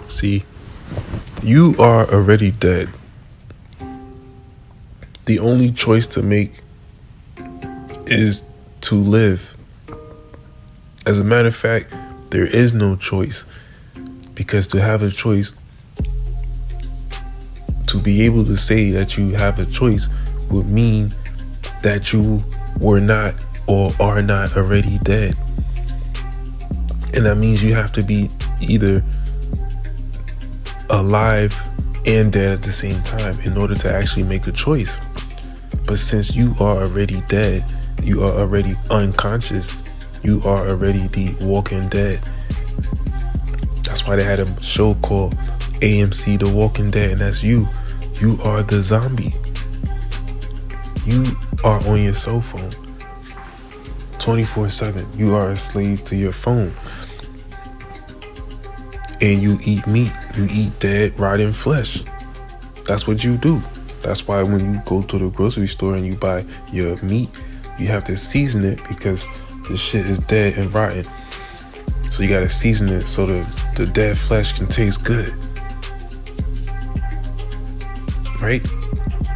See, you are already dead. The only choice to make is to live. As a matter of fact, there is no choice, because to have a choice, to be able to say that you have a choice would mean that you were not or are not already dead. And that means you have to be either alive and dead at the same time in order to actually make a choice. But since you are already dead, you are already unconscious, you are already the walking dead. That's why they had a show called AMC The Walking Dead, and that's you. You are the zombie. You are on your cell phone 24/7. You are a slave to your phone. And you eat meat. You eat dead, rotting flesh. That's what you do. That's why when you go to the grocery store and you buy your meat, you have to season it because the shit is dead and rotten. So you gotta season it so the dead flesh can taste good. Right?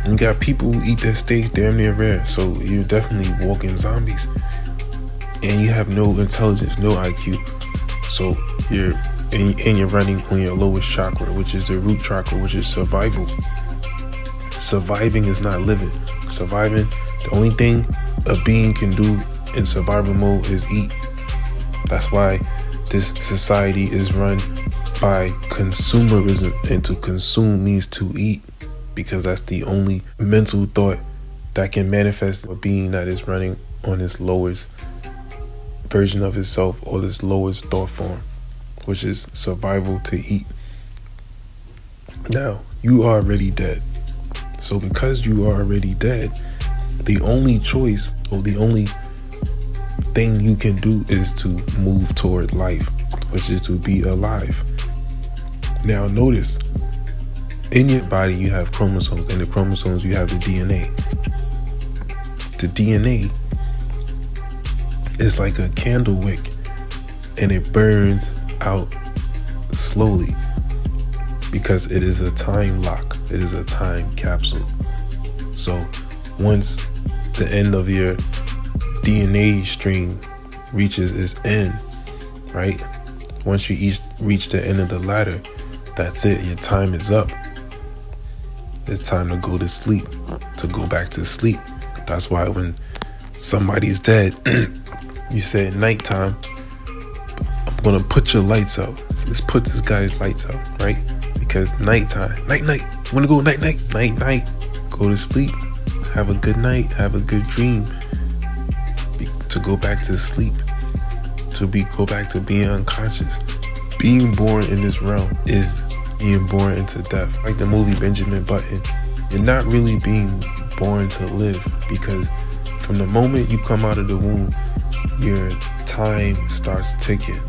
And you got people who eat their steak damn near rare. So you're definitely walking zombies. And you have no intelligence, no IQ. So you're running on your lowest chakra, which is the root chakra, which is survival. Surviving is not living. Surviving, the only thing a being can do in survival mode is eat. That's why this society is run by consumerism, and to consume means to eat, because that's the only mental thought that can manifest a being that is running on this lowest version of itself, or this lowest thought form, which is survival, to eat. Now, you are already dead. So because you are already dead, the only choice, or the only thing you can do, is to move toward life, which is to be alive. Now notice, in your body you have chromosomes. In the chromosomes you have the DNA. The DNA is like a candle wick, and it burns out slowly because it is a time lock. It is a time capsule. So once the end of your DNA string reaches its end, right? Once you reach the end of the ladder, that's it. Your time is up. It's time to go to sleep, to go back to sleep. That's why when somebody's dead, you say at nighttime, I'm gonna put your lights out. Let's put this guy's lights out, right? Because nighttime, night, you wanna go night, go to sleep, have a good night, have a good dream, to go back to sleep, go back to being unconscious. Being born in this realm is being born into death. Like the movie Benjamin Button, you're not really being born to live, because from the moment you come out of the womb, your time starts ticking.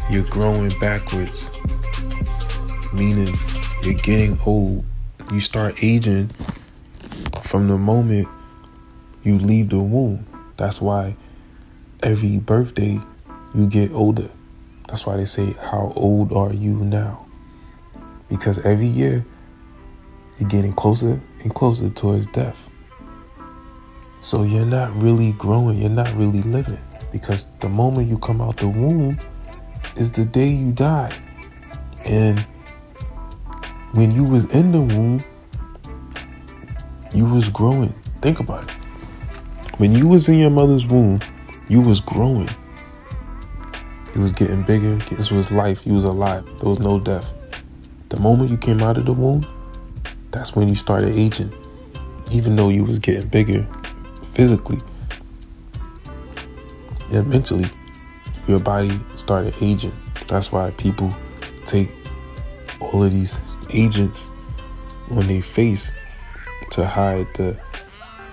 You're growing backwards, meaning you're getting old. You start aging from the moment you leave the womb. That's why every birthday you get older. That's why they say, how old are you now? Because every year you're getting closer and closer towards death. So you're not really growing, you're not really living, because the moment you come out the womb is the day you die. And when you was in the womb, you was growing. Think about it. When you was in your mother's womb, you was growing. You was getting bigger. This was life. You was alive. There was no death. The moment you came out of the womb, that's when you started aging. Even though you was getting bigger physically and mentally, your body started aging. That's why people take all of these agents on their face to hide the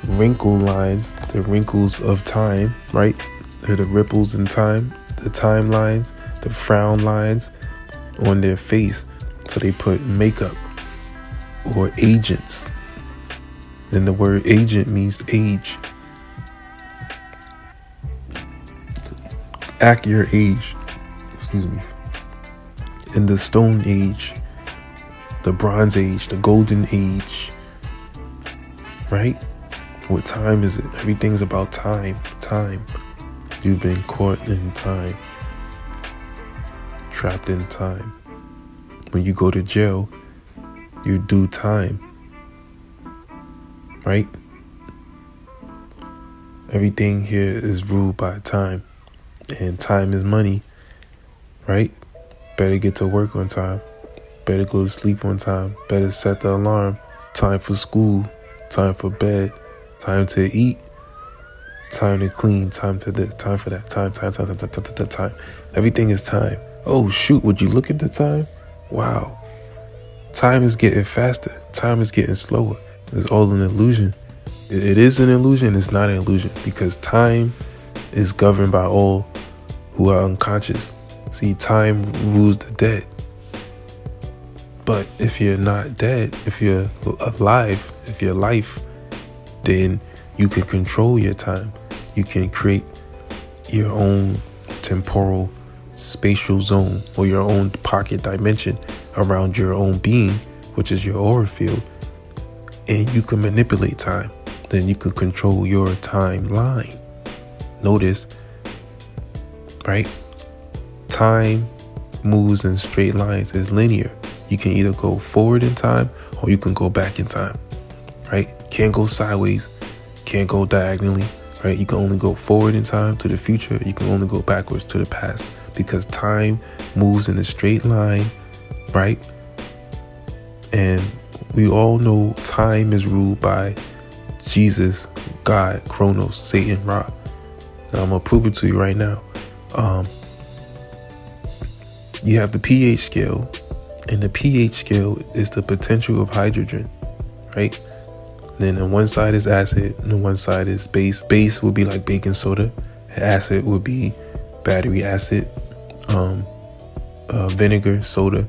wrinkle lines, the wrinkles of time, right? They're the ripples in time, the timelines, the frown lines on their face. So they put makeup or agents. And the word agent means age. Act your age. Excuse me. in the Stone Age, the Bronze Age, the Golden Age, right? What time is it? Everything's about time. Time. You've been caught in time. Trapped in time. When you go to jail, you do time. Right? Everything here is ruled by time. And time is money. Right? Better get to work on time. Better go to sleep on time. Better set the alarm. Time for school. Time for bed. Time to eat. Time to clean. Time for this. Time for that. Time. Everything is time. Oh shoot, would you look at the time? Wow. Time is getting faster. Time is getting slower. It's all an illusion. It is an illusion. It's not an illusion because time is governed by all who are unconscious. See, time rules the dead. But if you're not dead, if you're alive, if you're life, then you can control your time. You can create your own temporal spatial zone or your own pocket dimension around your own being, which is your aura field. And you can manipulate time. Then you can control your timeline. Notice, right? Time moves in straight lines. It's linear. You can either go forward in time or you can go back in time, right? Can't go sideways, can't go diagonally, right? You can only go forward in time to the future. You can only go backwards to the past because time moves in a straight line, right? And we all know time is ruled by Jesus, God, Chronos, Satan, Ra. Now I'm gonna prove it to you right now. You have the pH scale, and the pH scale is the potential of hydrogen, right? Then on one side is acid, and on one side is base. Base would be like baking soda. Acid would be battery acid, vinegar, soda,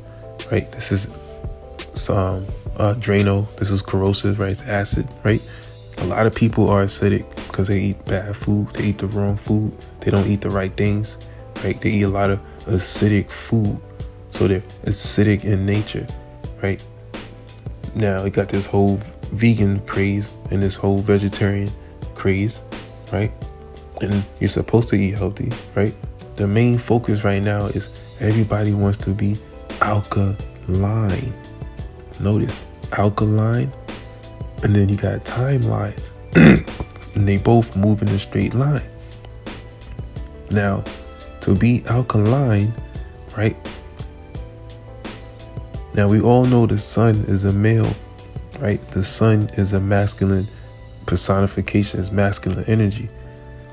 right? This is some Drano. This is corrosive, right? It's acid, right? A lot of people are acidic because they eat bad food. They eat the wrong food. They don't eat the right things, right? They eat a lot of acidic food. So they're acidic in nature, right? Now we got this whole vegan craze and this whole vegetarian craze, right? And you're supposed to eat healthy, right? The main focus right now is everybody wants to be alkaline. Notice, alkaline, and then you got timelines. And they both move in a straight line. Now, to be alkaline, right? Now we all know the sun is a male, right? The sun is a masculine personification, is masculine energy.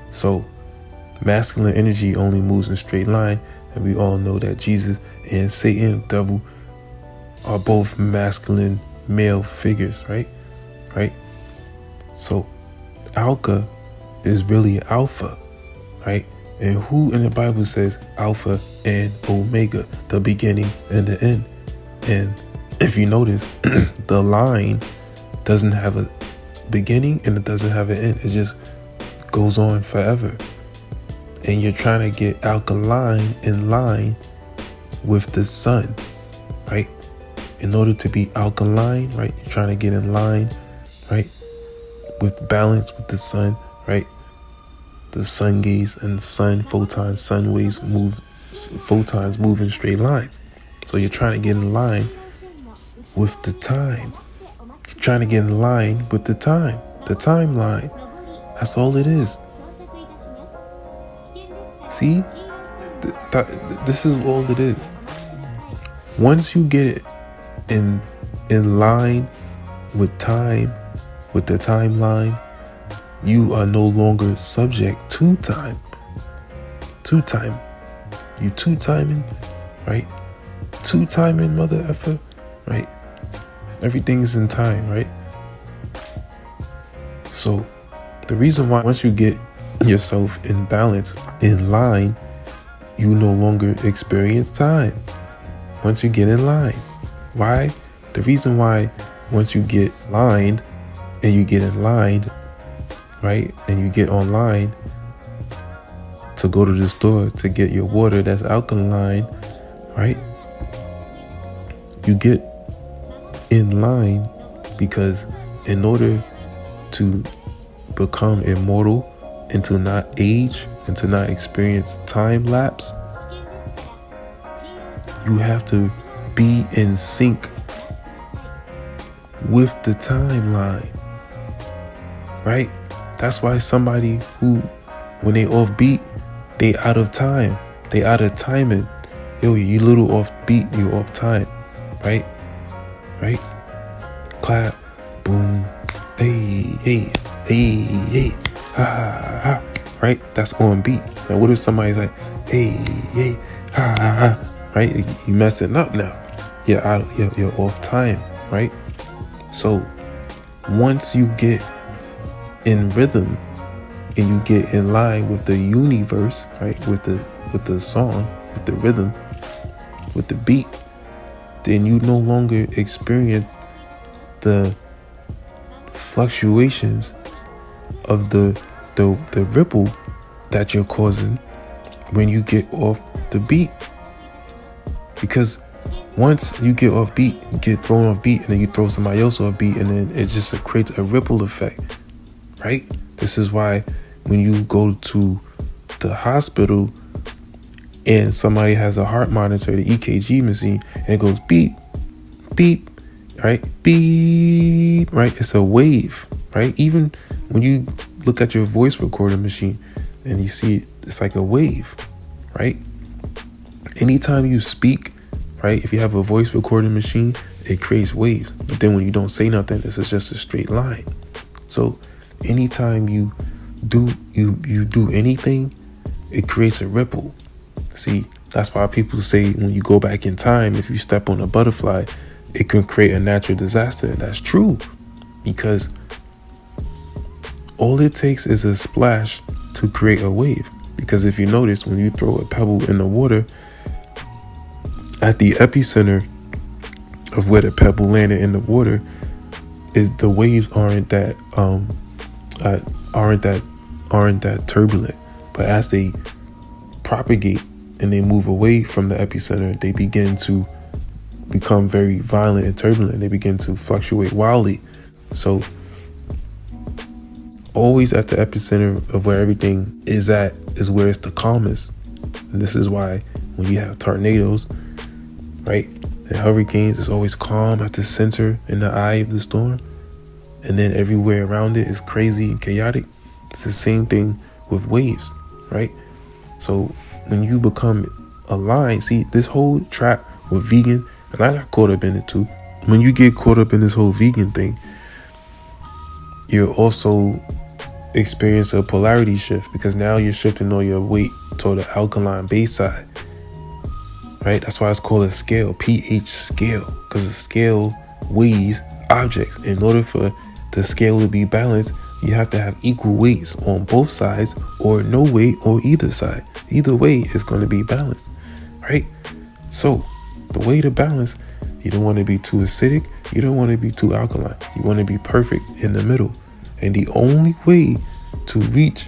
So masculine energy only moves in a straight line, and we all know that Jesus and Satan, devil, are both masculine male figures, right? Right? So Alka is really Alpha, right? And who in the Bible says Alpha and Omega, the beginning and the end? And if you notice, the line doesn't have a beginning and it doesn't have an end. It just goes on forever. And you're trying to get alkaline in line with the sun, right? In order to be alkaline, right? You're trying to get in line, right? With balance with the sun, right? The sun gaze and sun photons, sun waves move, photons move in straight lines. So you're trying to get in line with the time. You're trying to get in line with the time, the timeline. That's all it is. See? This is all it is. Once you get it in line with time, with the timeline, you are no longer subject to time. To time. You two-timing, right? Two-timing, mother effer, right? Everything's in time, right? So the reason why once you get yourself in balance, in line, you no longer experience time. Once you get in line. Why? The reason why once you get lined and you get in line, right? And you get online to go to the store to get your water that's alkaline, right? You get in line because in order to become immortal and to not age and to not experience time lapse, you have to be in sync with the timeline, right? That's why somebody who, when they off beat, they out of time, they out of timing. Yo, you little off beat, you off time, right? Right? Clap, boom, hey, hey, hey, hey, ha, ha, ha, right? That's on beat. Now, what if somebody's like, hey, hey, ha, ha, ha, right? You messing up now. You're out, you're off time, right? So once you get in rhythm and you get in line with the universe, right? With the song, with the rhythm, with the beat, then you no longer experience the fluctuations of the ripple that you're causing when you get off the beat. Because once you get off beat, you get thrown off beat, and then you throw somebody else off beat, and then it just creates a ripple effect, right? This is why when you go to the hospital and somebody has a heart monitor, the EKG machine, and it goes beep, beep, right? Beep, right? It's a wave, right? Even when you look at your voice recording machine and you see it, it's like a wave, right? Anytime you speak, right? If you have a voice recording machine, it creates waves. But then when you don't say nothing, this is just a straight line. So anytime you do anything, it creates a ripple. See, that's why people say when you go back in time, if you step on a butterfly, it can create a natural disaster. And that's true, because all it takes is a splash to create a wave. Because if you notice, when you throw a pebble in the water, at the epicenter of where the pebble landed in the water, is the waves aren't that turbulent. But as they propagate and they move away from the epicenter, they begin to become very violent and turbulent. They begin to fluctuate wildly. So always at the epicenter of where everything is at is where it's the calmest. And this is why when you have tornadoes, right, and hurricanes, it's always calm at the center in the eye of the storm, and then everywhere around it is crazy and chaotic. It's the same thing with waves, right? So when you become aligned, see, this whole trap with vegan, and I got caught up in it too. When you get caught up in this whole vegan thing, you're also experience a polarity shift, because now you're shifting all your weight toward the alkaline base side, right? That's why it's called a scale, pH scale, because the scale weighs objects. In order for the scale to be balanced, you have to have equal weights on both sides, or no weight on either side. Either way is going to be balanced, right? So the way to balance, you don't want to be too acidic, you don't want to be too alkaline. You want to be perfect in the middle. And the only way to reach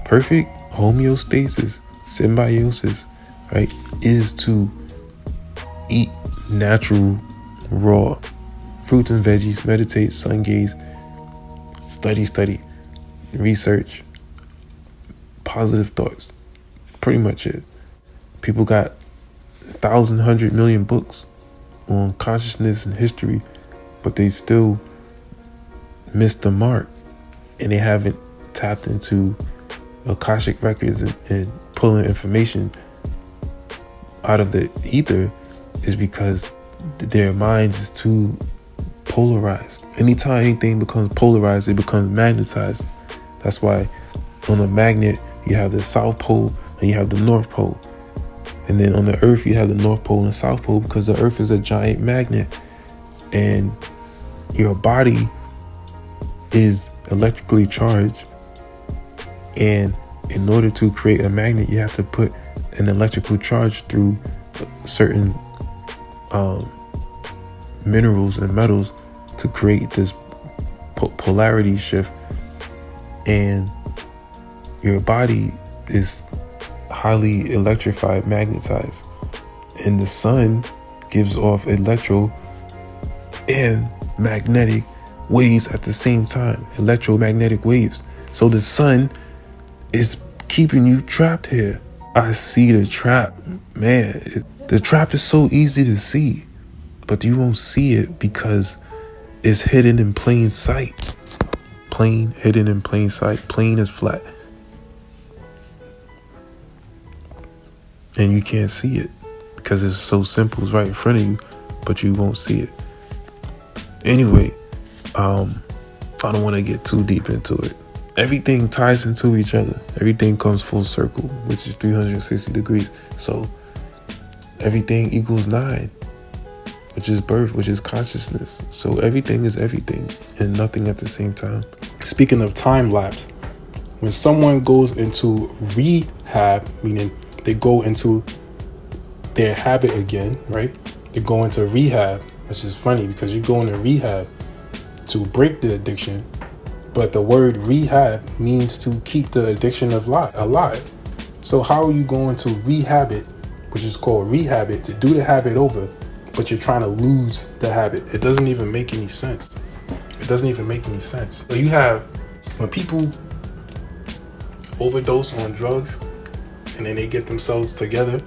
perfect homeostasis, symbiosis, right, is to eat natural, raw fruits and veggies, meditate, sun gaze, study, research, positive thoughts. Pretty much it. People got 1,000, 100 million books on consciousness and history, but they still missed the mark, and they haven't tapped into Akashic records and pulling information out of the ether, is because their minds is too polarized. Anytime anything becomes polarized, it becomes magnetized. That's why on a magnet you have the South Pole and you have the North Pole, and then on the Earth you have the North Pole and the South Pole, because the Earth is a giant magnet, and your body is electrically charged, and in order to create a magnet, you have to put an electrical charge through certain minerals and metals to create this polarity shift. And your body is highly electrified, magnetized, and the sun gives off electro and magnetic waves at the same time, electromagnetic waves. So the sun is keeping you trapped here. I see the trap, man. The trap is so easy to see, but you won't see it because it's hidden in plain sight. Hidden in plain sight. Plain is flat. And you can't see it because it's so simple. It's right in front of you, but you won't see it. Anyway, I don't want to get too deep into it. Everything ties into each other. Everything comes full circle, which is 360 degrees. So everything equals 9, which is birth, which is consciousness. So everything is everything and nothing at the same time. Speaking of time lapse, when someone goes into rehab, meaning they go into their habit again, right? They go into rehab, which is funny because you go into rehab to break the addiction, but the word rehab means to keep the addiction alive. So how are you going to rehab it, which is called rehab it, to do the habit over, but you're trying to lose the habit? It doesn't even make any sense. So you have, when people overdose on drugs and then they get themselves together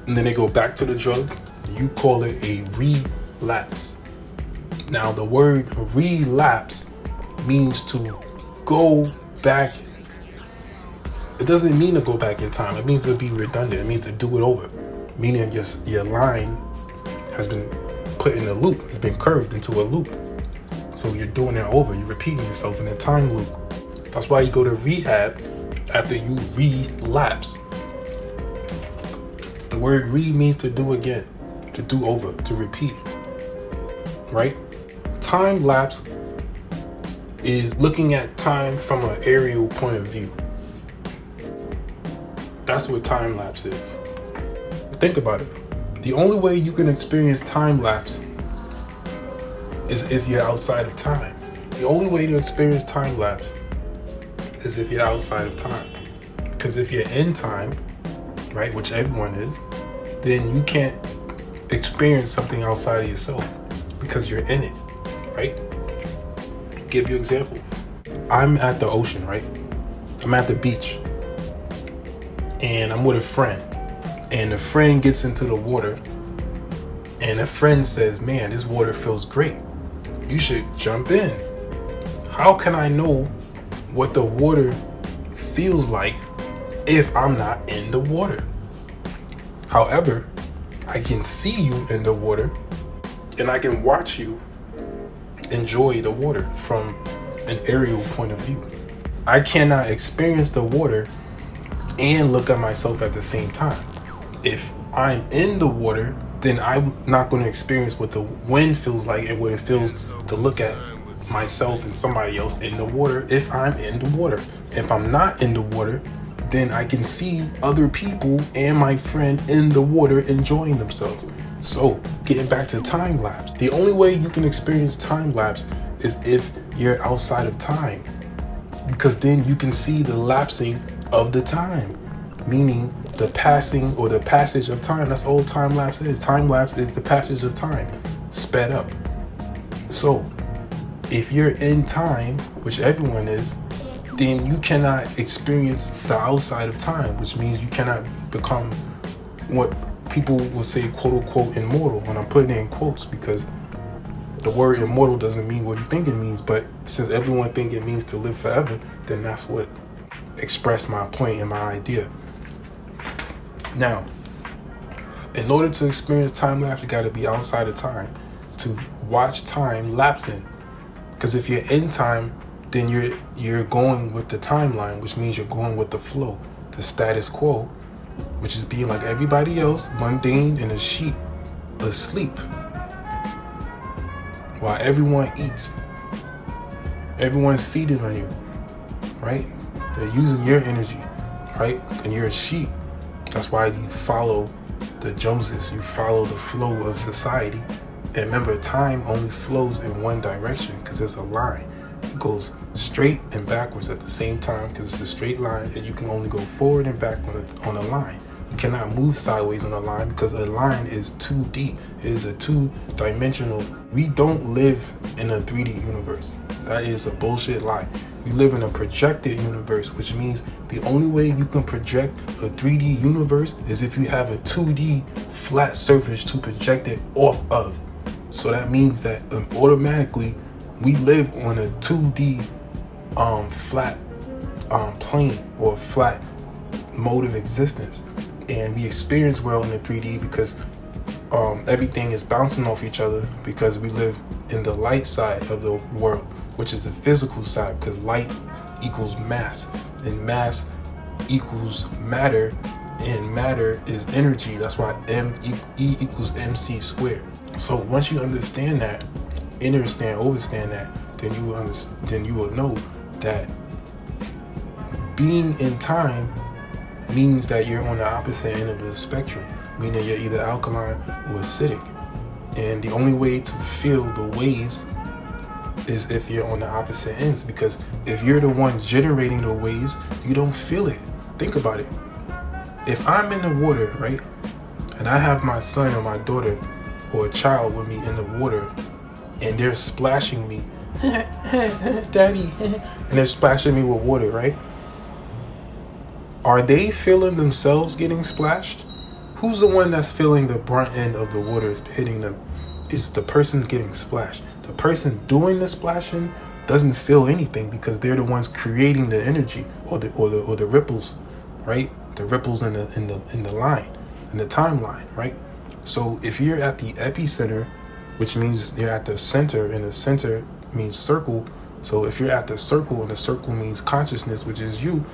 and then they go back to the drug, you call it a relapse. Now the word relapse means to go back. It doesn't mean to go back in time. It means to be redundant. It means to do it over. Meaning your line has been put in a loop. It's been curved into a loop. So you're doing it over. You're repeating yourself in a time loop. That's why you go to rehab after you relapse. The word re means to do again, to do over, to repeat. Right? Time lapse is looking at time from an aerial point of view. That's what time lapse is. Think about it. The only way you can experience time lapse is if you're outside of time. The only way to experience time lapse is if you're outside of time. Because if you're in time, right, which everyone is, then you can't experience something outside of yourself because you're in it, right? Give you an example. I'm at the ocean, right? I'm at the beach and I'm with a friend, and a friend gets into the water and a friend says, man, this water feels great. You should jump in. How can I know what the water feels like if I'm not in the water? However, I can see you in the water and I can watch you enjoy the water from an aerial point of view. I cannot experience the water and look at myself at the same time. If I'm in the water, then I'm not going to experience what the wind feels like and what it feels to look at myself and somebody else in the water if I'm in the water. If I'm not in the water, then I can see other people and my friend in the water enjoying themselves. So getting back to time lapse, the only way you can experience time lapse is if you're outside of time, because then you can see the lapsing of the time, meaning the passing or the passage of time. That's all time lapse is. Time lapse is the passage of time sped up. So if you're in time, which everyone is, then you cannot experience the outside of time, which means you cannot become what people will say, quote unquote, immortal. When I'm putting it in quotes, because the word immortal doesn't mean what you think it means, but since everyone think it means to live forever, then that's what expressed my point and my idea. Now, in order to experience time lapse, you got to be outside of time to watch time lapsing. Because if you're in time, then you're going with the timeline, which means you're going with the flow, the status quo, which is being like everybody else, mundane and a sheep, asleep, while everyone eats. Everyone's feeding on you, right? They're using your energy, right? And you're a sheep. That's why you follow the Joneses. You follow the flow of society. And remember, time only flows in one direction because it's a line. It goes straight and backwards at the same time because it's a straight line, and you can only go forward and back on a line. You cannot move sideways on a line because a line is 2D. It is a two-dimensional. We don't live in a 3D universe. That is a bullshit lie. We live in a projected universe, which means the only way you can project a 3D universe is if you have a 2D flat surface to project it off of. So that means that automatically we live on a 2D flat plane or flat mode of existence, and we experience world in the 3D because everything is bouncing off each other because we live in the light side of the world, which is the physical side, because light equals mass and mass equals matter and matter is energy. That's why E equals MC squared. So once you understand that, overstand that, then you will know that being in time means that you're on the opposite end of the spectrum, meaning you're either alkaline or acidic. And the only way to feel the waves is if you're on the opposite ends, because if you're the one generating the waves, you don't feel it. Think about it. If I'm in the water, right, and I have my son or my daughter or a child with me in the water, and they're splashing me, daddy, and they're splashing me with water, right? Are they feeling themselves getting splashed? Who's the one that's feeling the brunt end of the water is hitting them? It's the person getting splashed. The person doing the splashing doesn't feel anything because they're the ones creating the energy or the ripples, right? The ripples in the line, in the timeline, right? So if you're at the epicenter, which means you're at the center, and the center means circle. So if you're at the circle, and the circle means consciousness, which is you,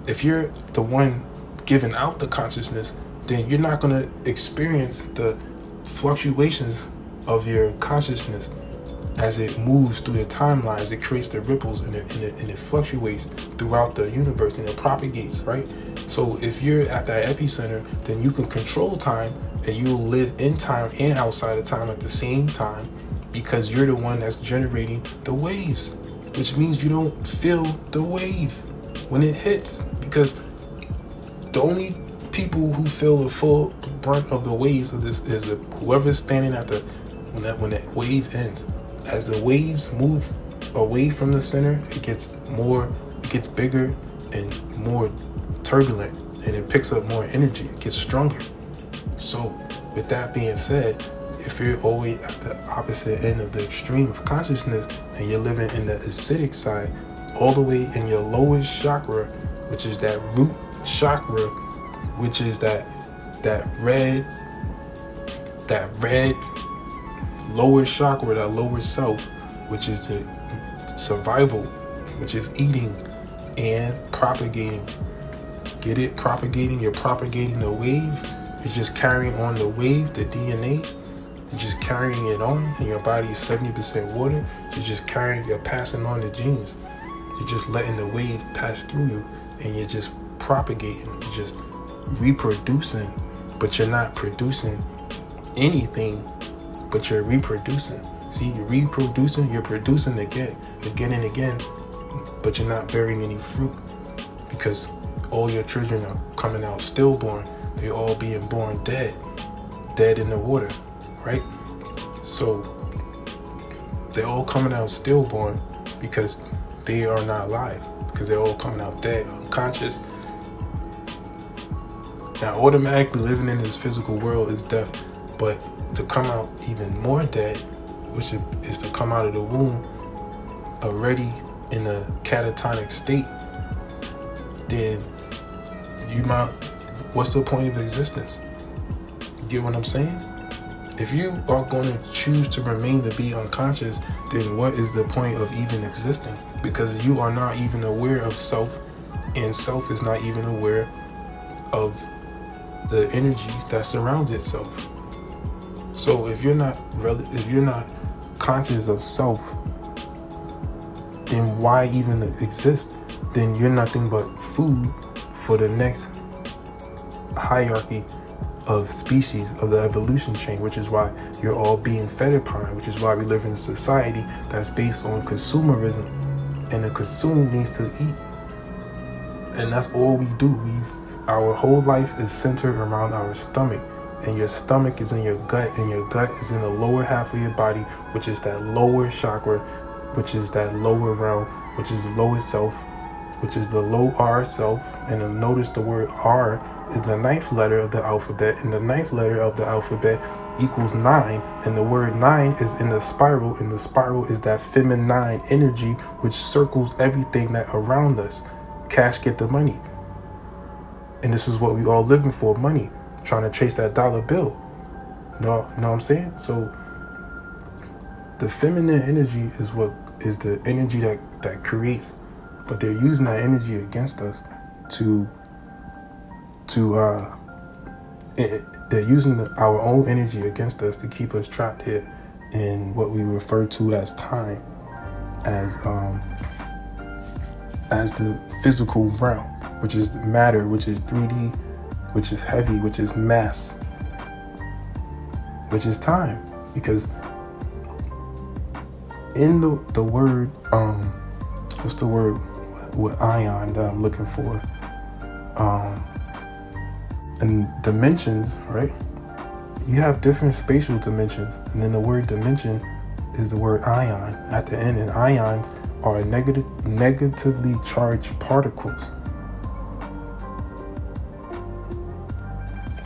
if you're the one giving out the consciousness, then you're not going to experience the fluctuations of your consciousness as it moves through the timelines. It creates the ripples and it fluctuates throughout the universe and it propagates, right? So if you're at that epicenter, then you can control time and you will live in time and outside of time at the same time because you're the one that's generating the waves, which means you don't feel the wave when it hits, because the only people who feel the full brunt of the waves of this is whoever's standing at the when that wave ends. As the waves move away from the center, it gets bigger and more turbulent, and it picks up more energy, it gets stronger. So with that being said, if you're always at the opposite end of the extreme of consciousness and you're living in the acidic side, all the way in your lowest chakra, which is that root chakra, which is that red lower chakra, that lower self, which is the survival, which is eating and propagating. Get it? Propagating. You're propagating the wave. You're just carrying on the wave, the DNA. You're just carrying it on, and your body is 70% water. You're passing on the genes. You're just letting the wave pass through you, and you're just propagating. You're just reproducing, but you're not producing anything, but you're reproducing. See, you're producing again and again, but you're not bearing any fruit because all your children are coming out stillborn. They're all being born dead in the water, right? So they're all coming out stillborn because they are not alive, because they're all coming out dead, unconscious. Now, automatically living in this physical world is death, but to come out even more dead, which is to come out of the womb already in a catatonic state, then what's the point of existence? You get what I'm saying? If you are going to choose to remain to be unconscious, then what is the point of even existing? Because you are not even aware of self, and self is not even aware of the energy that surrounds itself. So if you're not conscious of self, then why even exist? Then you're nothing but food for the next hierarchy of species of the evolution chain, which is why you're all being fed upon, which is why we live in a society that's based on consumerism, and to consume means to eat, and that's all we do. our whole life is centered around our stomach. And your stomach is in your gut, and your gut is in the lower half of your body, which is that lower chakra, which is that lower realm, which is the lowest self, which is the low R self. And then notice the word R is the 9th letter of the alphabet, and the 9th letter of the alphabet equals 9, and the word 9 is in the spiral, and the spiral is that feminine energy which circles everything that around us. Cash get the money. And this is what we all living for, money, trying to chase that dollar bill. You know what I'm saying? So the feminine energy is what is the energy that creates, but they're using that energy against us they're using our own energy against us to keep us trapped here in what we refer to as time, as the physical realm, which is matter, which is 3D, which is heavy, which is mass, which is time. Because in the word, what's the word with ion that I'm looking for? And dimensions, right? You have different spatial dimensions, and then the word dimension is the word ion at the end, and ions are negatively charged particles.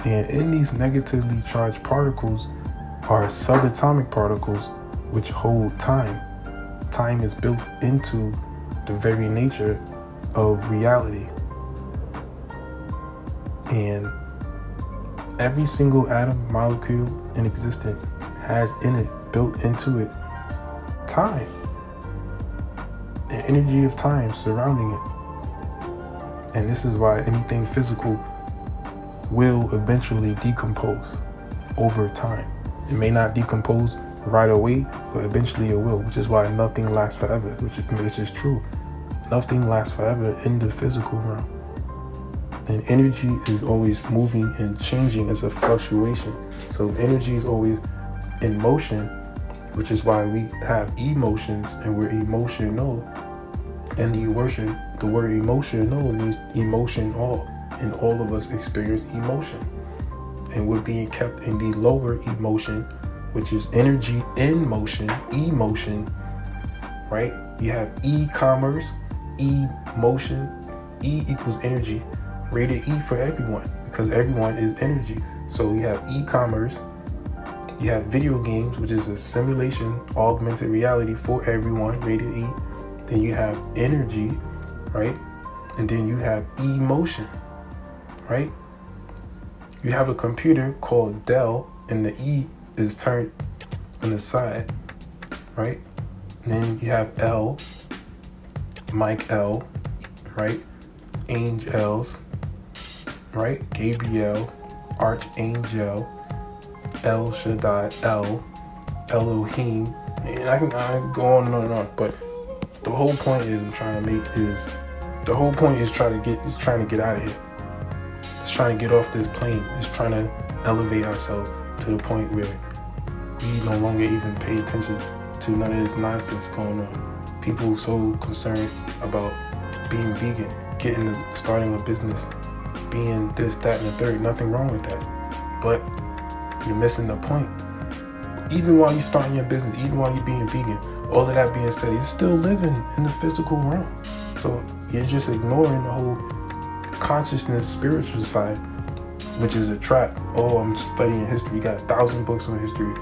And in these negatively charged particles are subatomic particles which hold time. Time is built into the very nature of reality. And every single atom, molecule in existence has in it, built into it, time. The energy of time surrounding it. And this is why anything physical will eventually decompose over time. It may not decompose right away, but eventually it will, which is why nothing lasts forever, which is true. Nothing lasts forever in the physical realm. And energy is always moving and changing. It's a fluctuation. So energy is always in motion, which is why we have emotions and we're emotional. And the word emotional means emotion all. And all of us experience emotion. And we're being kept in the lower emotion, which is energy in motion, emotion, right? You have e-commerce, emotion, E equals energy. Rated E for everyone, because everyone is energy. So you have e-commerce, you have video games, which is a simulation, augmented reality for everyone, rated E. Then you have energy, right? And then you have emotion, right? You have a computer called Dell, and the E is turned on the side, right? And then you have L, Mike L, right? Angels, right? Gabriel, Archangel, El Shaddai, El, Elohim, and I can go on and on. But the whole point is trying to get out of here. It's trying to get off this plane. It's trying to elevate ourselves to the point where we no longer even pay attention to none of this nonsense going on. People so concerned about being vegan, starting a business, being this, that, and the third. Nothing wrong with that. But you're missing the point. Even while you're starting your business, even while you're being vegan, all of that being said, you're still living in the physical realm. So you're just ignoring the whole consciousness, spiritual side, which is a trap. Oh, I'm studying history. You got 1,000 books on history,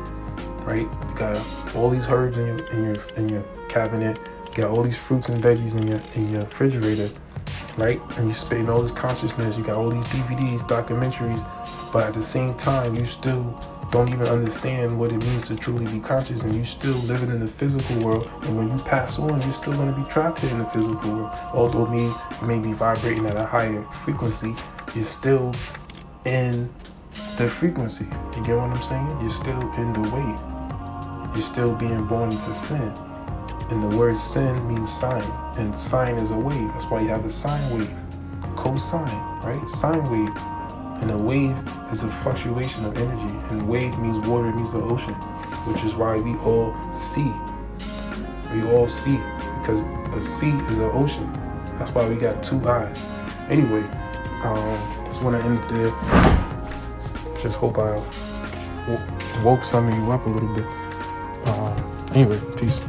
right? You got all these herbs in your cabinet. You got all these fruits and veggies in your refrigerator, right? And you're spitting all this consciousness. You got all these DVDs, documentaries, but at the same time, you still don't even understand what it means to truly be conscious, and you're still living in the physical world. And when you pass on, you're still going to be trapped here in the physical world. Although you may be vibrating at a higher frequency, you're still in the frequency. You get what I'm saying? You're still in the wave. You're still being born into sin. And the word sin means sine, and sine is a wave. That's why you have a sine wave, cosine, right? Sine wave. And a wave is a fluctuation of energy, and wave means water, means the ocean, which is why we all see. We all see, because a sea is an ocean. That's why we got two eyes. Anyway, Just want to end it there. Just hope I woke some of you up a little bit. Anyway, peace.